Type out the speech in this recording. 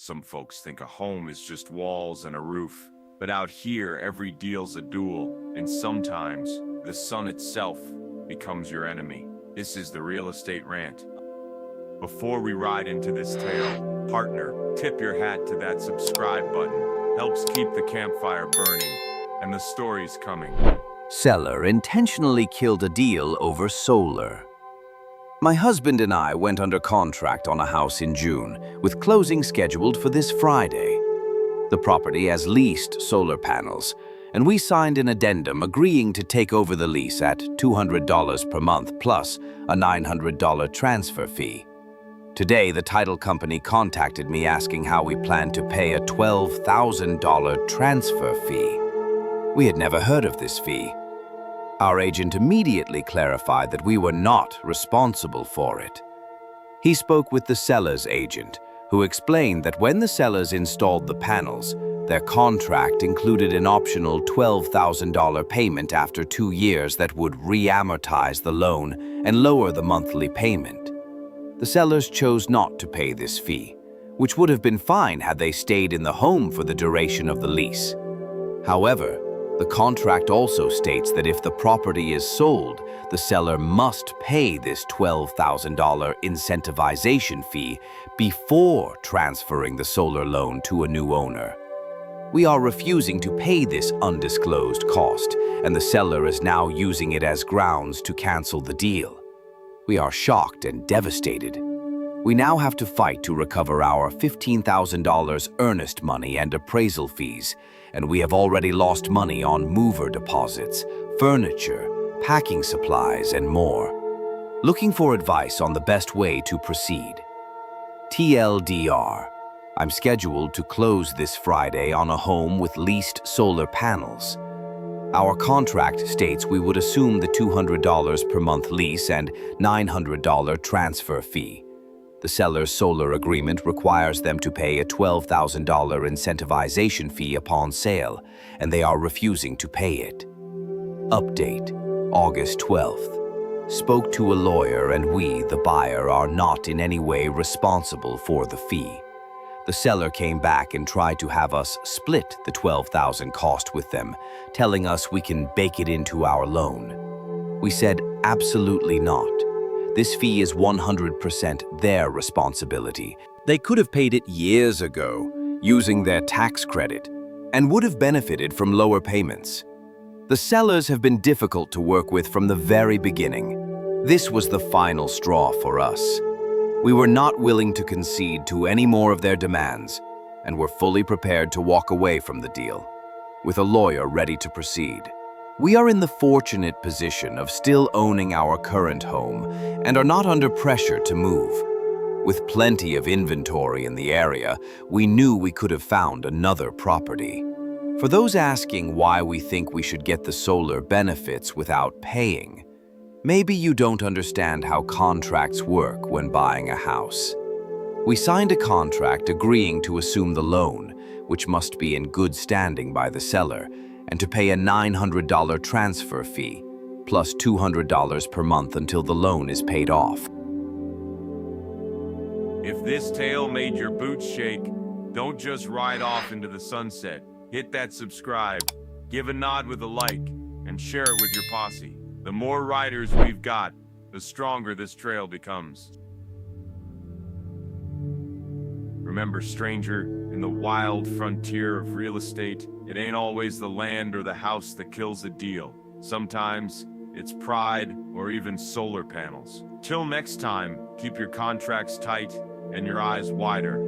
Some folks think a home is just walls and a roof, but out here every deal's a duel, and sometimes the sun itself becomes your enemy. This is the Real Estate Rant. Before we ride into this tale, partner, tip your hat to that subscribe button. Helps keep the campfire burning, and the story's coming. Seller intentionally killed a deal over solar. My husband and I went under contract on a house in June, with closing scheduled for this Friday. The property has leased solar panels, and we signed an addendum agreeing to take over the lease at $200 per month plus a $900 transfer fee. Today, the title company contacted me asking how we plan to pay a $12,000 transfer fee. We had never heard of this fee. Our agent immediately clarified that we were not responsible for it. He spoke with the seller's agent, who explained that when the sellers installed the panels, their contract included an optional $12,000 payment after 2 years that would re-amortize the loan and lower the monthly payment. The sellers chose not to pay this fee, which would have been fine had they stayed in the home for the duration of the lease. However, the contract also states that if the property is sold, the seller must pay this $12,000 incentivization fee before transferring the solar loan to a new owner. We are refusing to pay this undisclosed cost, and the seller is now using it as grounds to cancel the deal. We are shocked and devastated. We now have to fight to recover our $15,000 earnest money and appraisal fees, and we have already lost money on mover deposits, furniture, packing supplies, and more. Looking for advice on the best way to proceed. TLDR. I'm scheduled to close this Friday on a home with leased solar panels. Our contract states we would assume the $200 per month lease and $900 transfer fee. The seller's solar agreement requires them to pay a $12,000 incentivization fee upon sale, and they are refusing to pay it. Update, August 12th. Spoke to a lawyer, and we, the buyer, are not in any way responsible for the fee. The seller came back and tried to have us split the $12,000 cost with them, telling us we can bake it into our loan. We said absolutely not. This fee is 100% their responsibility. They could have paid it years ago, using their tax credit, and would have benefited from lower payments. The sellers have been difficult to work with from the very beginning. This was the final straw for us. We were not willing to concede to any more of their demands, and were fully prepared to walk away from the deal, with a lawyer ready to proceed. We are in the fortunate position of still owning our current home and are not under pressure to move. With plenty of inventory in the area, we knew we could have found another property. For those asking why we think we should get the solar benefits without paying, maybe you don't understand how contracts work when buying a house. We signed a contract agreeing to assume the loan, which must be in good standing by the seller, and to pay a $900 transfer fee, plus $200 per month until the loan is paid off. If this tale made your boots shake, don't just ride off into the sunset. Hit that subscribe, give a nod with a like, and share it with your posse. The more riders we've got, the stronger this trail becomes. Remember, stranger, in the wild frontier of real estate, it ain't always the land or the house that kills a deal. Sometimes it's pride or even solar panels. Till next time, keep your contracts tight and your eyes wider.